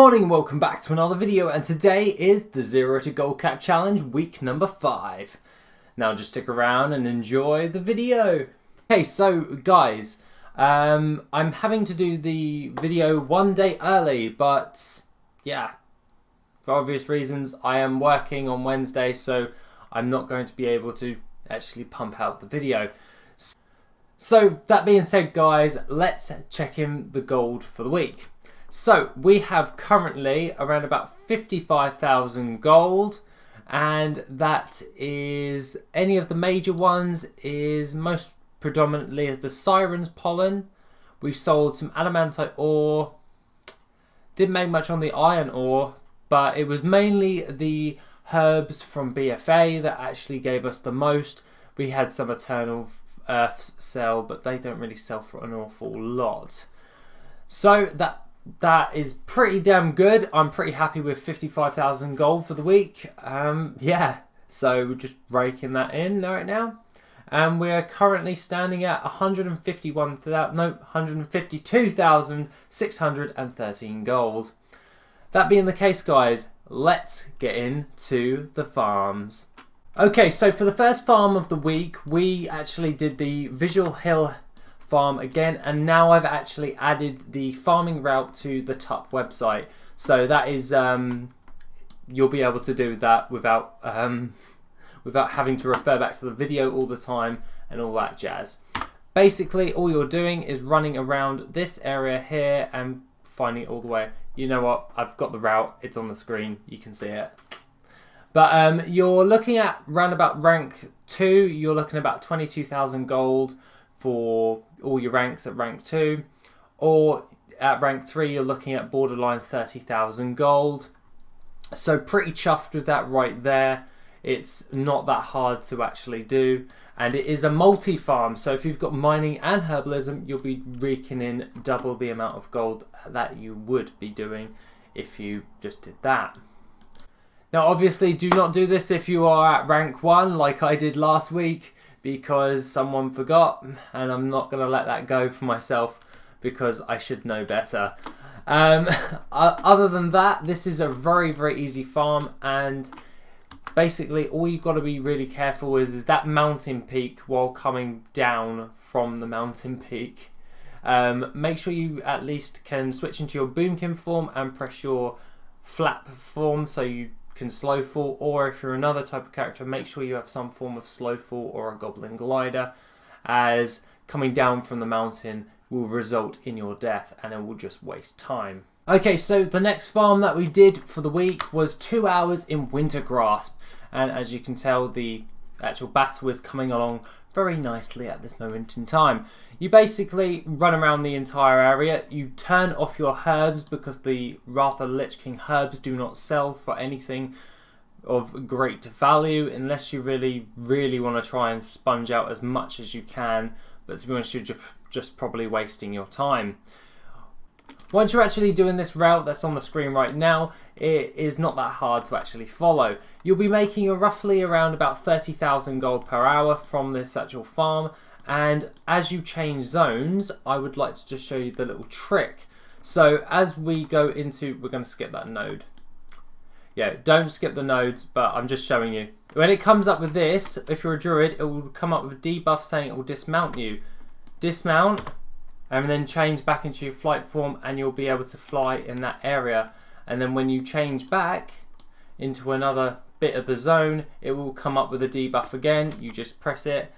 morning and welcome back to another video, and today is the 0 to Gold Cap Challenge week number 5. Now just stick around and enjoy the video. Okay, so guys, I'm having to do the video one day early, but yeah, for obvious reasons I am working on Wednesday, so I'm not going to be able to actually pump out the video. So that being said guys, let's check in the gold for the week. So we have currently around about 55,000 gold, and that is any of the major ones is most predominantly as the Siren's pollen. We sold some adamantite ore, didn't make much on the iron ore, but it was mainly the herbs from BFA that actually gave us the most. We had some Eternal Earths sell, but they don't really sell for an awful lot. So that is pretty damn good. I'm pretty happy with 55,000 gold for the week. Yeah, so we're just raking that in right now. And we're currently standing at 152,613 gold. That being the case, guys, let's get into the farms. Okay, so for the first farm of the week, we actually did the Visual Hill farm again, and now I've actually added the farming route to the top website, so that is you'll be able to do that without having to refer back to the video all the time and all that jazz. Basically all you're doing is running around this area here and finding it all the way. You know what, I've got the route, it's on the screen, you can see it. But you're looking at round about rank 2, you're looking at about 22,000 gold for all your ranks at rank 2, or at rank 3 you're looking at borderline 30,000 gold. So pretty chuffed with that right there. It's not that hard to actually do, and it is a multi-farm, so if you've got mining and herbalism, you'll be raking in double the amount of gold that you would be doing if you just did that. Now obviously do not do this if you are at rank 1 like I did last week, because someone forgot, and I'm not going to let that go for myself because I should know better. Other than that, this is a very, very easy farm, and basically all you've got to be really careful is that mountain peak while coming down from the mountain peak. Make sure you at least can switch into your boomkin form and press your flap form so you can slow fall, or if you're another type of character, make sure you have some form of slow fall or a goblin glider, as coming down from the mountain will result in your death and it will just waste time. Okay, so the next farm that we did for the week was 2 hours in Wintergrasp, and as you can tell, the actual battle is coming along very nicely at this moment in time. You basically run around the entire area, you turn off your herbs because the Ratha Lich King herbs do not sell for anything of great value unless you really, really want to try and sponge out as much as you can, but to be honest, you're just probably wasting your time. Once you're actually doing this route that's on the screen right now, it is not that hard to actually follow. You'll be making roughly around about 30,000 gold per hour from this actual farm, and as you change zones, I would like to just show you the little trick. So as we go into, we're going to skip that node. Yeah, don't skip the nodes, but I'm just showing you. When it comes up with this, if you're a druid, it will come up with a debuff saying it will dismount you. Dismount, and then change back into your flight form, and you'll be able to fly in that area. And then when you change back into another bit of the zone, it will come up with a debuff again. You just press it,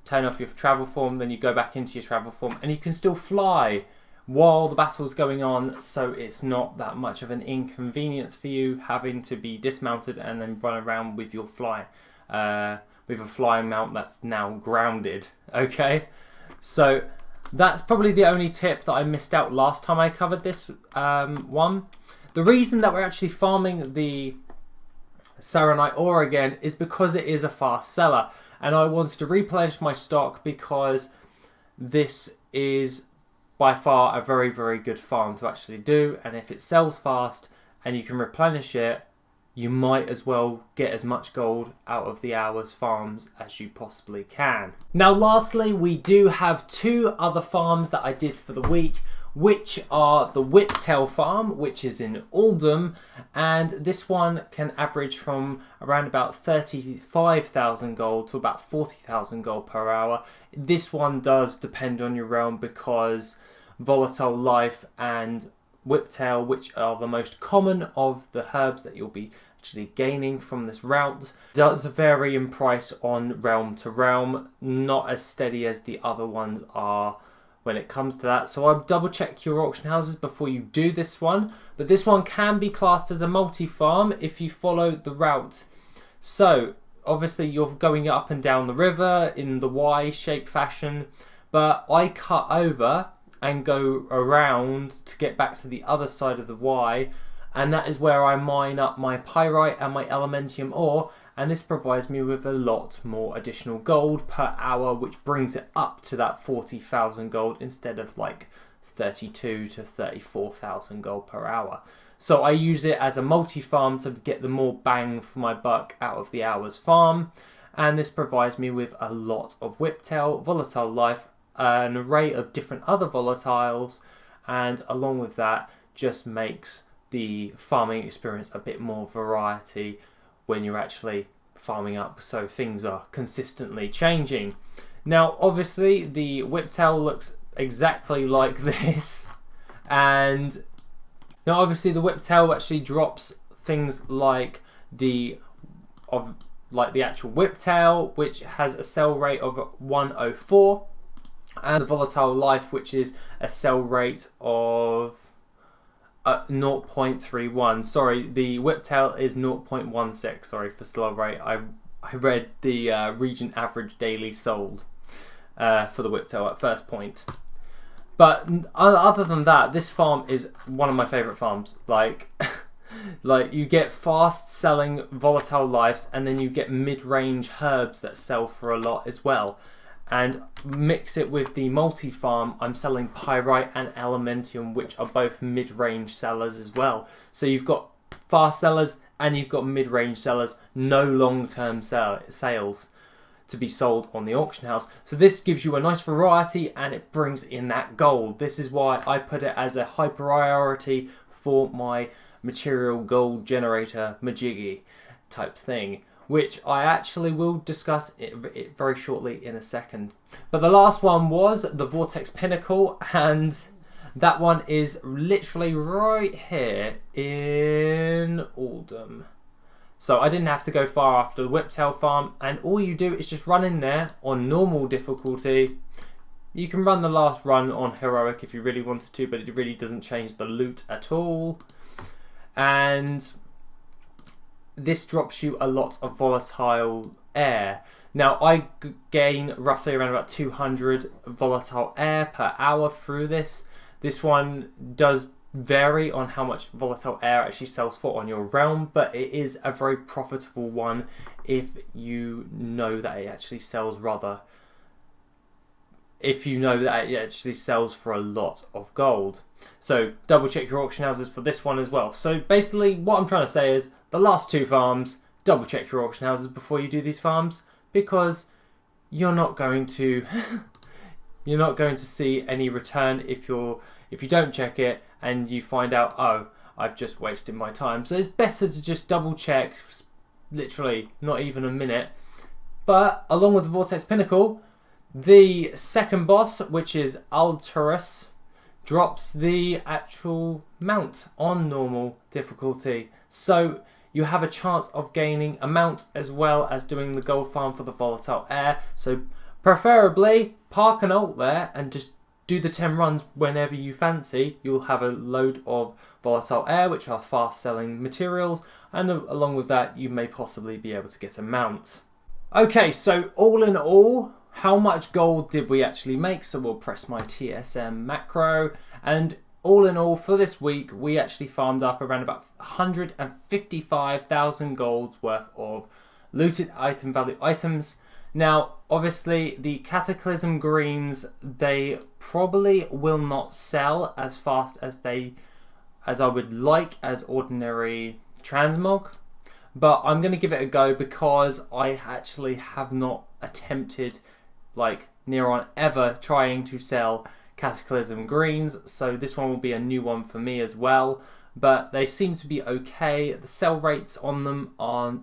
turn off your travel form, then you go back into your travel form, and you can still fly while the battle's going on, so it's not that much of an inconvenience for you having to be dismounted and then run around with your with a flying mount that's now grounded. Okay, so that's probably the only tip that I missed out last time I covered this one. The reason that we're actually farming the Saronite ore again is because it is a fast seller, and I wanted to replenish my stock because this is by far a very, very good farm to actually do, and if it sells fast and you can replenish it, you might as well get as much gold out of the hours farms as you possibly can. Now lastly, we do have 2 other farms that I did for the week. which are the Whiptail Farm, which is in Oldham, and this one can average from around about 35,000 gold to about 40,000 gold per hour. This one does depend on your realm because Volatile Life and Whiptail, which are the most common of the herbs that you'll be actually gaining from this route, does vary in price on realm to realm, not as steady as the other ones are when it comes to that. So I'll double check your auction houses before you do this one, but this one can be classed as a multi-farm if you follow the route. So obviously you're going up and down the river in the Y-shaped fashion, but I cut over and go around to get back to the other side of the Y, and that is where I mine up my pyrite and my elementium ore, and this provides me with a lot more additional gold per hour, which brings it up to that 40,000 gold instead of like 32 to 34,000 gold per hour. So I use it as a multi-farm to get the more bang for my buck out of the hours farm, and this provides me with a lot of Whiptail, Volatile Life, an array of different other volatiles, and along with that just makes the farming experience a bit more variety when you're actually farming up, so things are consistently changing. Now obviously the Whiptail looks exactly like this, and now obviously the Whiptail actually drops things like the actual Whiptail, which has a sell rate of 104, and the Volatile Life, which is a sell rate of 0.31. Sorry, the Whiptail is 0.16. Sorry for slow rate. I read the region average daily sold for the Whiptail at first point. But other than that, this farm is one of my favourite farms. Like you get fast selling Volatile Lives, and then you get mid-range herbs that sell for a lot as well. And mix it with the multi-farm, I'm selling pyrite and elementium, which are both mid-range sellers as well. So you've got fast sellers and you've got mid-range sellers, no long-term sales to be sold on the auction house. So this gives you a nice variety and it brings in that gold. This is why I put it as a high priority for my material gold generator majiggy type thing, which I actually will discuss it very shortly in a second. But the last one was the Vortex Pinnacle, and that one is literally right here in Oldham. So I didn't have to go far after the Whiptail Farm, and all you do is just run in there on normal difficulty. You can run the last run on heroic if you really wanted to, but it really doesn't change the loot at all. And this drops you a lot of volatile air. Now I gain roughly around about 200 volatile air per hour through this. This one does vary on how much volatile air actually sells for on your realm, but it is a very profitable one if you know that it actually sells for a lot of gold. So double check your auction houses for this one as well. So basically what I'm trying to say is the last two farms, double check your auction houses before you do these farms, because you're not going to see any return if you don't check it and you find out, oh, I've just wasted my time. So it's better to just double check, literally not even a minute. But along with the Vortex Pinnacle, the second boss, which is Alterus, drops the actual mount on normal difficulty. So you have a chance of gaining a mount as well as doing the gold farm for the volatile air. So preferably park an ult there and just do the 10 runs whenever you fancy. You'll have a load of volatile air, which are fast selling materials, and along with that you may possibly be able to get a mount. Okay, so all in all, how much gold did we actually make? So we'll press my TSM macro, and all in all for this week we actually farmed up around about 155,000 gold worth of looted item value items. Now obviously the Cataclysm greens, they probably will not sell as fast as I would like as ordinary transmog, but I'm going to give it a go because I actually have not attempted like near on ever trying to sell Cataclysm greens, so this one will be a new one for me as well, but they seem to be okay. The sell rates on them aren't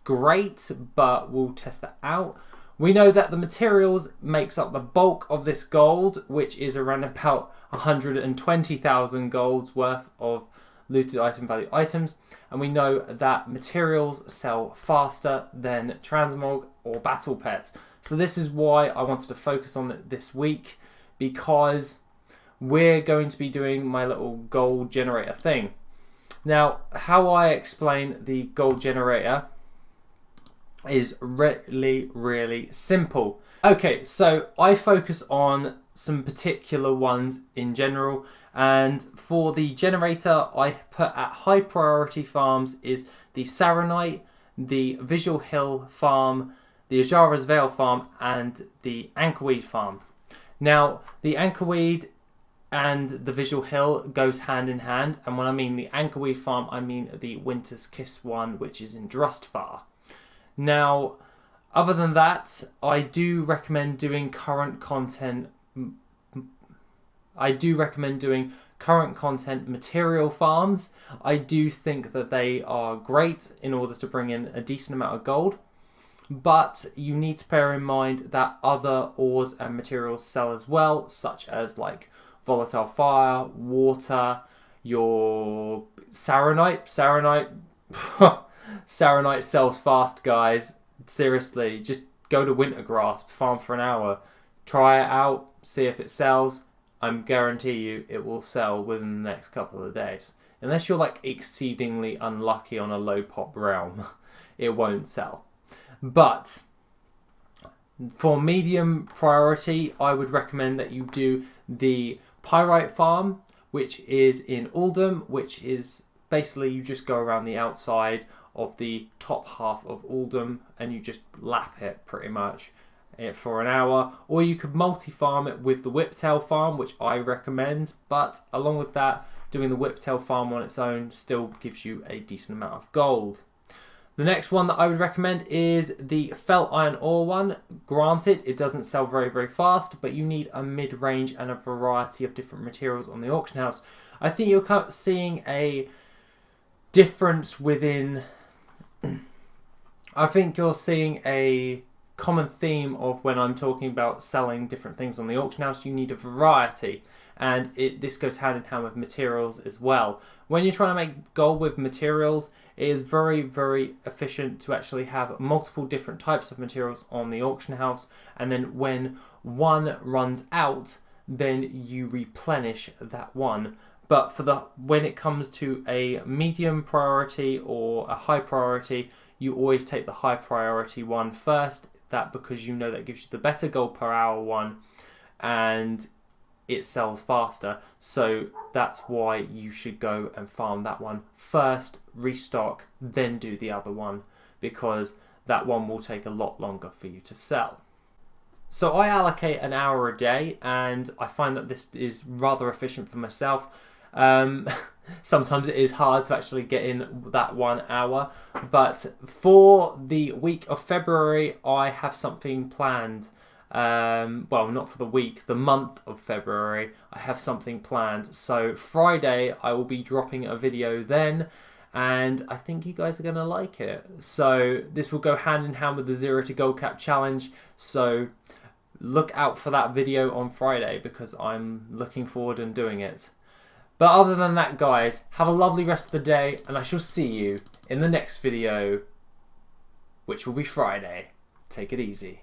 great, but we'll test that out. We know that the materials makes up the bulk of this gold, which is around about 120,000 gold's worth of looted item value items, and we know that materials sell faster than transmog or battle pets. So this is why I wanted to focus on it this week, because we're going to be doing my little gold generator thing. Now, how I explain the gold generator is really simple. Okay, so I focus on some particular ones in general, and for the generator I put at high priority farms is the Saronite, the Visual Hill Farm, the Ajara's Vale Farm, and the Anchorweed Farm. Now, the Anchorweed and the Visual Hill goes hand in hand, and when I mean the Anchorweed Farm, I mean the Winter's Kiss one, which is in Drustvar. Now, other than that, I do recommend doing current content. Material farms. I do think that they are great in order to bring in a decent amount of gold, but you need to bear in mind that other ores and materials sell as well, such as like volatile fire, water, your Saronite. Saronite sells fast, guys. Seriously, just go to Wintergrasp Farm for an hour, try it out, see if it sells. I guarantee you it will sell within the next couple of days. Unless you're like exceedingly unlucky on a low pop realm, it won't sell. But for medium priority, I would recommend that you do the Pyrite Farm, which is in Oldham, which is basically you just go around the outside of the top half of Oldham and you just lap it pretty much for an hour. Or you could multi-farm it with the Whiptail Farm, which I recommend, but along with that, doing the Whiptail Farm on its own still gives you a decent amount of gold. The next one that I would recommend is the Felt Iron Ore one. Granted, it doesn't sell very fast, but you need a mid-range and a variety of different materials on the auction house. I think you're seeing a difference within... I think you're seeing a common theme of when I'm talking about selling different things on the auction house. You need a variety, and this goes hand in hand with materials as well. When you're trying to make gold with materials, it is very efficient to actually have multiple different types of materials on the auction house, and then when one runs out, then you replenish that one. But when it comes to a medium priority or a high priority, you always take the high priority one first. That because you know that gives you the better gold per hour one, and it sells faster. So that's why you should go and farm that one first, restock, then do the other one, because that one will take a lot longer for you to sell. So I allocate an hour a day, and I find that this is rather efficient for myself. Sometimes it is hard to actually get in that 1 hour, but for the week of February I have something planned. Well, not for the week, the month of February I have something planned. So Friday I will be dropping a video then, and I think you guys are going to like it. So this will go hand in hand with the 0 to Gold Cap challenge, so look out for that video on Friday because I'm looking forward and doing it. But other than that, guys, have a lovely rest of the day, and I shall see you in the next video, which will be Friday. Take it easy.